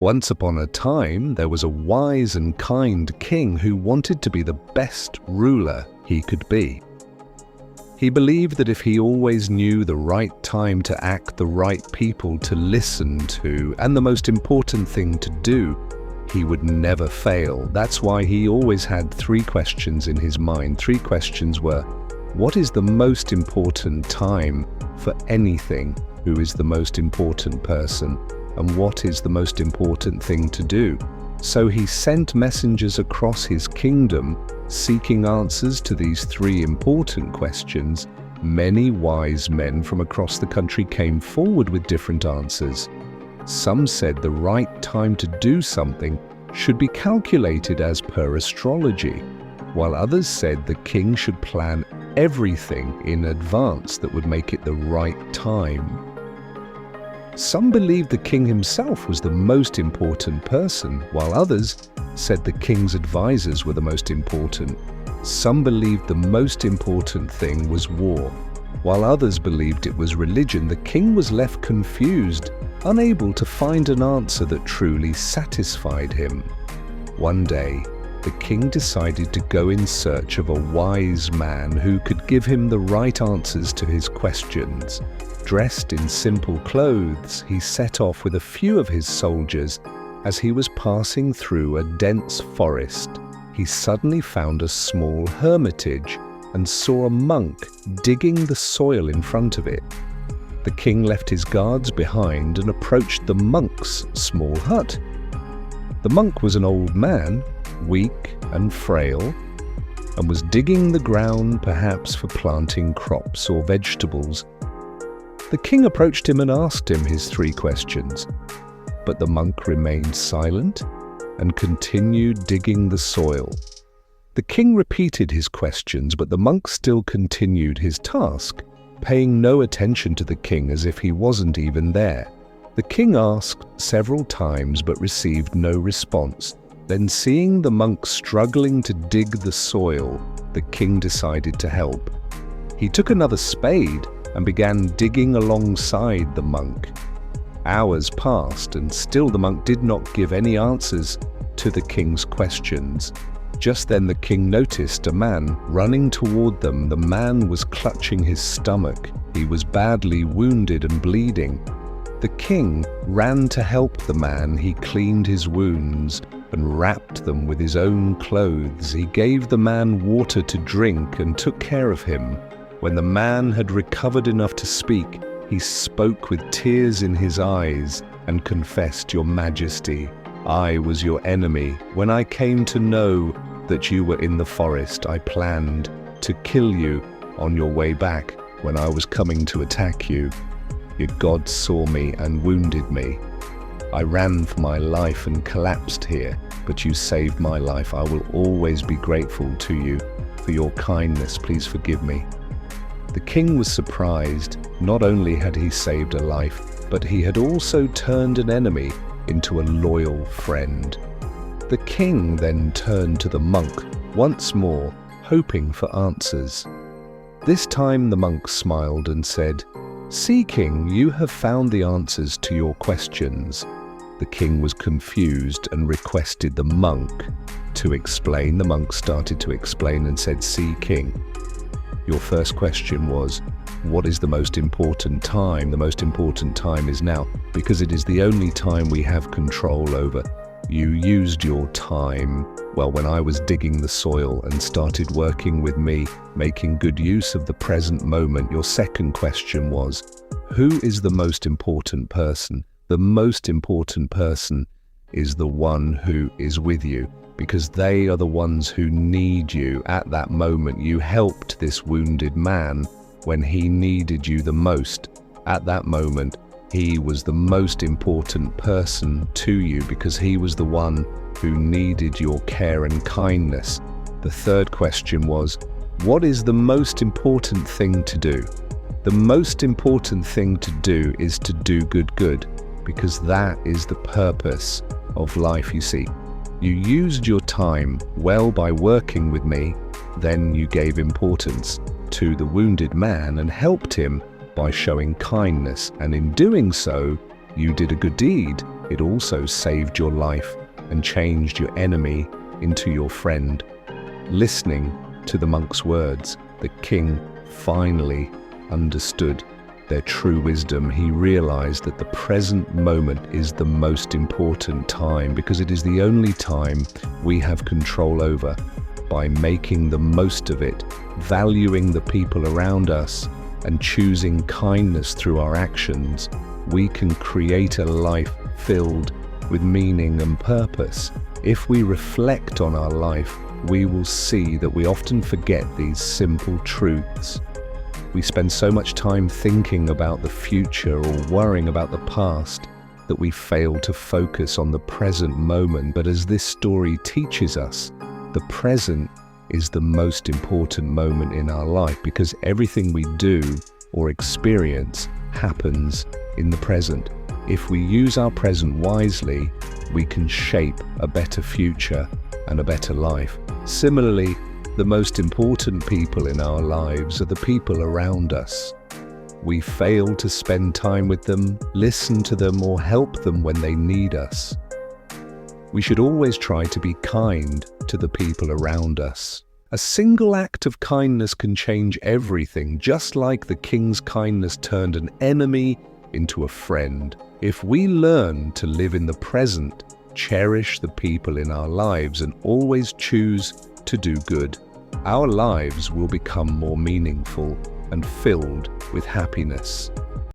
Once upon a time, there was a wise and kind king who wanted to be the best ruler he could be. He believed that if he always knew the right time to act, the right people to listen to, and the most important thing to do, he would never fail. That's why he always had 3 questions in his mind. 3 questions were, what is the most important time for anything? Who is the most important person? And what is the most important thing to do? So he sent messengers across his kingdom, seeking answers to these 3 important questions. Many wise men from across the country came forward with different answers. Some said the right time to do something should be calculated as per astrology, while others said the king should plan everything in advance that would make it the right time. Some believed the king himself was the most important person, while others said the king's advisors were the most important. Some believed the most important thing was war, while others believed it was religion. The king was left confused, unable to find an answer that truly satisfied him. One day, the king decided to go in search of a wise man who could give him the right answers to his questions. Dressed in simple clothes, he set off with a few of his soldiers. As he was passing through a dense forest, he suddenly found a small hermitage and saw a monk digging the soil in front of it. The king left his guards behind and approached the monk's small hut. The monk was an old man, weak and frail, and was digging the ground perhaps for planting crops or vegetables. The king approached him and asked him his 3 questions, but the monk remained silent and continued digging the soil. The king repeated his questions, but the monk still continued his task, paying no attention to the king as if he wasn't even there. The king asked several times but received no response. Then, seeing the monk struggling to dig the soil, the king decided to help. He took another spade and began digging alongside the monk. Hours passed, and still the monk did not give any answers to the king's questions. Just then the king noticed a man running toward them. The man was clutching his stomach. He was badly wounded and bleeding. The king ran to help the man. He cleaned his wounds and wrapped them with his own clothes. He gave the man water to drink and took care of him. When the man had recovered enough to speak, he spoke with tears in his eyes and confessed, "Your Majesty, I was your enemy. When I came to know that you were in the forest, I planned to kill you on your way back. When I was coming to attack you, your God saw me and wounded me. I ran for my life and collapsed here, but you saved my life. I will always be grateful to you for your kindness. Please forgive me." The king was surprised. Not only had he saved a life, but he had also turned an enemy into a loyal friend. The king then turned to the monk once more, hoping for answers. This time the monk smiled and said, "See, king, you have found the answers to your questions." The king was confused and requested the monk to explain. The monk started to explain and said, "See, king, your first question was, what is the most important time? The most important time is now, because it is the only time we have control over. You used your time, well, when I was digging the soil and started working with me, making good use of the present moment. Your second question was, who is the most important person? The most important person is the one who is with you, because they are the ones who need you at that moment. You helped this wounded man when he needed you the most. At that moment, he was the most important person to you because he was the one who needed your care and kindness. The third question was, what is the most important thing to do? The most important thing to do is to do good, because that is the purpose of life, you see. You used your time well by working with me, then you gave importance to the wounded man and helped him by showing kindness, and in doing so, you did a good deed. it also saved your life and changed your enemy into your friend. Listening to the monk's words, the king finally understood their true wisdom. He realized that the present moment is the most important time because it is the only time we have control over. By making the most of it, valuing the people around us, and choosing kindness through our actions, we can create a life filled with meaning and purpose. If we reflect on our life, we will see that we often forget these simple truths. We spend so much time thinking about the future or worrying about the past that we fail to focus on the present moment. But as this story teaches us, the present is the most important moment in our life because everything we do or experience happens in the present. If we use our present wisely, we can shape a better future and a better life. Similarly, the most important people in our lives are the people around us. We fail to spend time with them, listen to them, or help them when they need us. We should always try to be kind to the people around us. A single act of kindness can change everything, just like the king's kindness turned an enemy into a friend. If we learn to live in the present, cherish the people in our lives, and always choose to do good, our lives will become more meaningful and filled with happiness.